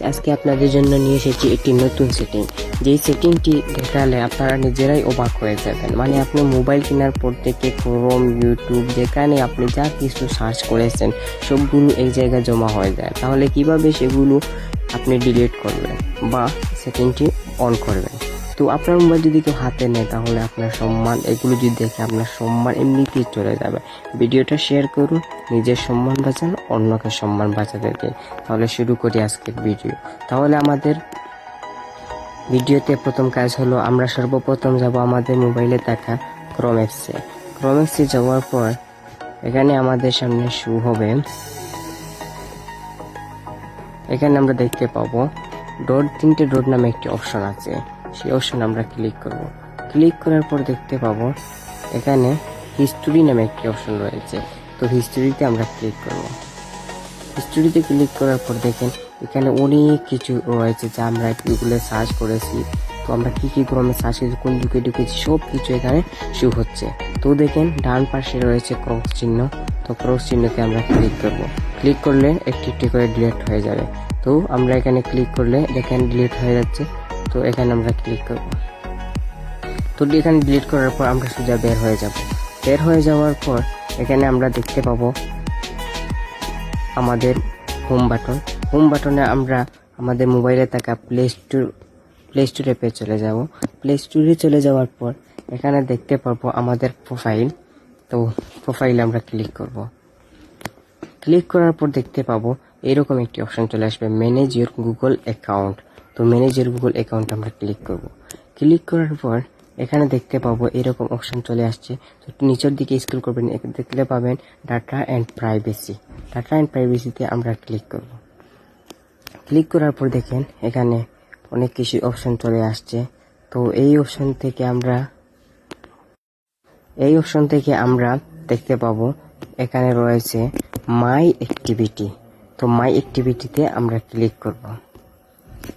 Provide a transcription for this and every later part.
আজকে আপনাদের জন্য নিয়ে এসেছি একটি নতুন সেটিং, যেই সেটিংটি দেখালে আপনারা নিজেরাই অবাক হয়ে যাবেন। মানে আপনি মোবাইল কেনার পর থেকে ক্রোম, ইউটিউব যেখানে আপনি যা কিছু সার্চ করেছেন সবগুলো এই জায়গায় জমা হয়ে যায়। তাহলে কিভাবে সেগুলো আপনি ডিলিট করবেন বা সেটিংটি অন করবেন? তো আপনার মোবাইল যদি কেউ হাতে নেয় তাহলে আপনার সম্মান, এগুলো যদি দেখে আপনার সম্মান এমনিতেই চলে যাবে। ভিডিওটা শেয়ার করুন, নিজের সম্মান বাঁচান, অন্যকে সম্মান বাঁচাতে দিন। তাহলে শুরু করি আজকের ভিডিও। তাহলে আমাদের ভিডিওতে প্রথম কাজ হলো, আমরা সর্বপ্রথম যাব আমাদের মোবাইলে থাকা ক্রোম অ্যাপসে। ক্রোম অ্যাপসে যাওয়ার পর এখানে আমাদের সামনে শো হবে, এখানে আমরা দেখতে পাবো তিনটে ডট নামে একটি অপশন আছে। সেই অপশন আমরা ক্লিক করব। ক্লিক করার পর দেখতে পাবো এখানে হিস্টোরি নামে একটি অপশন রয়েছে। তো হিস্টোরিতে আমরা ক্লিক করব। হিস্টোরিতে ক্লিক করার পর দেখেন এখানে অনেক কিছু রয়েছে যা আমরা গুগলে সার্চ করেছি। তো আমরা কি ক্রমে সার্চ করেছি, কোন দিকে ঢুকেছি, সব কিছু এখানে শো হচ্ছে। তো দেখেন ডান পাশে রয়েছে ক্রস চিহ্ন। তো ক্রস চিহ্নতে আমরা ক্লিক করব। ক্লিক করলে একটি করে ডিলিট হয়ে যাবে। তো আমরা এখানে ক্লিক করলে দেখেন ডিলিট হয়ে যাচ্ছে। তো এখানে আমরা ক্লিক করব। তো এখানে ডিলিট করার পর আমরা সোজা বের হয়ে যাব। বের হয়ে যাওয়ার পর এখানে আমরা দেখতে পাবো আমাদের হোম বাটন। হোম বাটনে আমরা আমাদের মোবাইলে থাকা প্লে স্টোর অ্যাপে চলে যাব। প্লে স্টোরে চলে যাওয়ার পর এখানে দেখতে পারবো আমাদের প্রোফাইল। তো প্রোফাইলে আমরা ক্লিক করব। ক্লিক করার পর দেখতে পাবো এরকম একটি অপশন চলে আসবে, ম্যানেজ ইউর গুগল অ্যাকাউন্ট। তো ম্যানেজ ইউর গুগল অ্যাকাউন্ট আমরা ক্লিক করব। ক্লিক করার পর এখানে দেখতে পাবো এরকম অপশন চলে আসছে। তো নিচের দিকে স্ক্রল করবেন, দেখতে পাবেন data and privacy. Data and প্রাইভেসিতে আমরা ক্লিক করব। ক্লিক করার পর দেখেন এখানে অনেক কিছু অপশন চলে আসছে। তো এই অপশন থেকে আমরা দেখতে পাবো এখানে রয়েছে মাই অ্যাক্টিভিটি। তো মাই অ্যাক্টিভিটিতে আমরা ক্লিক করব।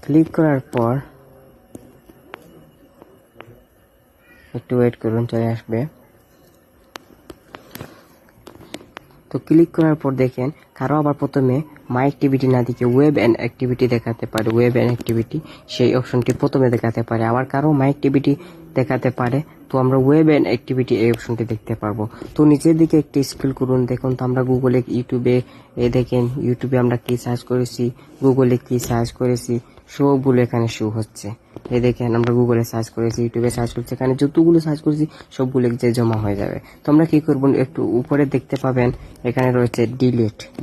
ক্লিক করার পর একটু ওয়েট করুন, চলে আসবে। তো ক্লিক করার পর দেখেন কারো আবার প্রথমে মাই অ্যাক্টিভিটি না দিকে ওয়েব অ্যান্ড অ্যাক্টিভিটি দেখাতে পারে। ওয়েব অ্যান্ড অ্যাক্টিভিটি সেই অপশনটি প্রথমে দেখাতে পারে, আবার কারো মাই অ্যাক্টিভিটি দেখাতে পারে। তো আমরা ওয়েব অ্যান্ড অ্যাক্টিভিটি এই অপশনটি দেখতে পারবো। তো নিচের দিকে একটি স্ক্রল করুন, দেখুন তো আমরা গুগলে, ইউটিউবে দেখেন ইউটিউবে আমরা কি সার্চ করেছি, গুগলে কি সার্চ করেছি সবগুলো এখানে শো হচ্ছে। এই দেখেন আমরা গুগলে সার্চ করেছি, ইউটিউবে সার্চ করছি, এখানে যতগুলো সার্চ করেছি সবগুলো যে জমা হয়ে যাবে। তো আমরা কি করব, একটু উপরে দেখতে পাবেন এখানে রয়েছে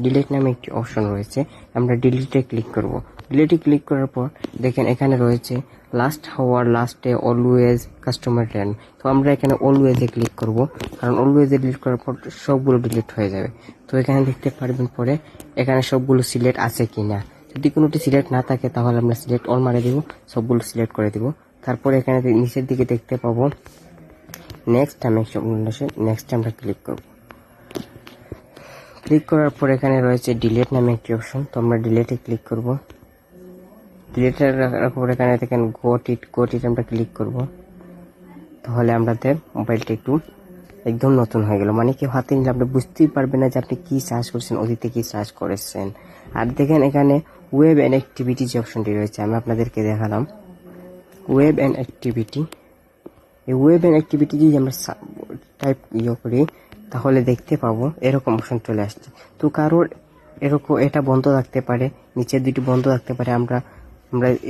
ডিলিট নামে একটি অপশন রয়েছে। আমরা ডিলিটে ক্লিক করব। ডিলিটে ক্লিক করার পর দেখেন এখানে রয়েছে লাস্ট হাওয়ার, লাস্টে, অলওয়েজ, কাস্টমার ট্রেন্ড। তো আমরা এখানে অলওয়েজে ক্লিক করব, কারণ অলওয়েজে ডিলিট করার পর সবগুলো ডিলিট হয়ে যাবে। তো এখানে দেখতে পারবেন পরে এখানে সবগুলো সিলেক্ট আছে কিনা। যদি কোনোটি সিলেক্ট না থাকে তাহলে আমরা সিলেক্ট অল মারে দিব, সবগুলো সিলেক্ট করে দিব। তারপরে এখানে নিচের দিকে দেখতে পাবো নেক্সট আমরা ক্লিক করব। ক্লিক করার পর এখানে রয়েছে ডিলিট নামে একটি অপশন। তো আমরা ডিলিটে ক্লিক করব। ডিলিটের পর এখানে দেখেন গট ইট আমরা ক্লিক করব। তাহলে আমাদের মোবাইলটা একটু একদম নতুন হয়ে গেল। মানে কেউ হাতে নিলে আপনি বুঝতেই পারবেন না যে আপনি কি সার্চ করছেন, অতীতে কি সার্চ করেছেন। আর দেখেন এখানে ওয়েব অ্যান্ড অ্যাক্টিভিটি যে অপশনটি রয়েছে, আমি আপনাদেরকে দেখালাম ওয়েব অ্যান্ড অ্যাক্টিভিটি। এই ওয়েব অ্যান্ড অ্যাক্টিভিটি যদি আমরা টাইপ করি তাহলে দেখতে পাবো এরকম অপশন চলে আসছে। তো কারোর এরকম এটা বন্ধ থাকতে পারে, নিচের দুটি বন্ধ থাকতে পারে, আমরা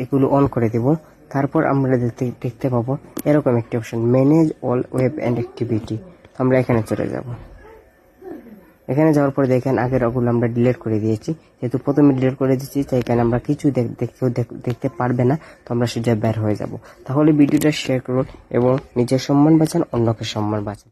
এগুলো অন করে দেব। তারপর আমরা দেখতে পাবো এরকম একটি option, manage all web and activity. তো আমরা এখানে চলে যাব। এখানে যাওয়ার পরে দেখেন আগের ওগুলো আমরা ডিলিট করে দিয়েছি। যেহেতু প্রথমে ডিলিট করে দিয়েছি তাই এখানে আমরা কিছু দেখতে পারবে না। তো আমরা সোজা বের হয়ে যাব। তাহলে ভিডিওটা শেয়ার করুন এবং নিজের সম্মান বাঁচান, অন্যকে সম্মান বাঁচান।